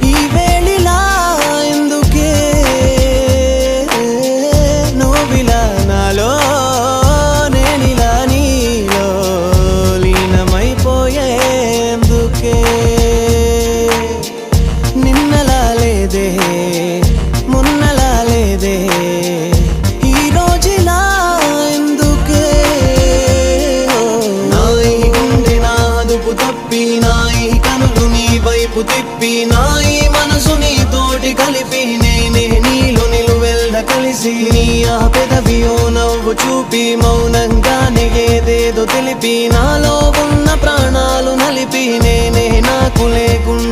ఈ వేళిలా ఎందుకే నువ్విలా నాలో నేనిలా నీలో లీనమైపోయేందుకే నిన్నలా లేదే మొన్నలా లేదే ఈ రోజులా ఎందుకే నా ఈ గుండె నా అదుపు తప్పి నా ఈ కనులు నీ వైపు తిప్పి నా ఈ మనసు నీతోటి కలిపి నేనే నీలో నిలువెల్ల కలిసి నీ ఆ పెదవియో నవ్వు చూపి మౌనంగానే ఏదేదో తెలిపి నాలో ఉన్న ప్రాణాలు నలిపి నేనే నాకు లేకుండా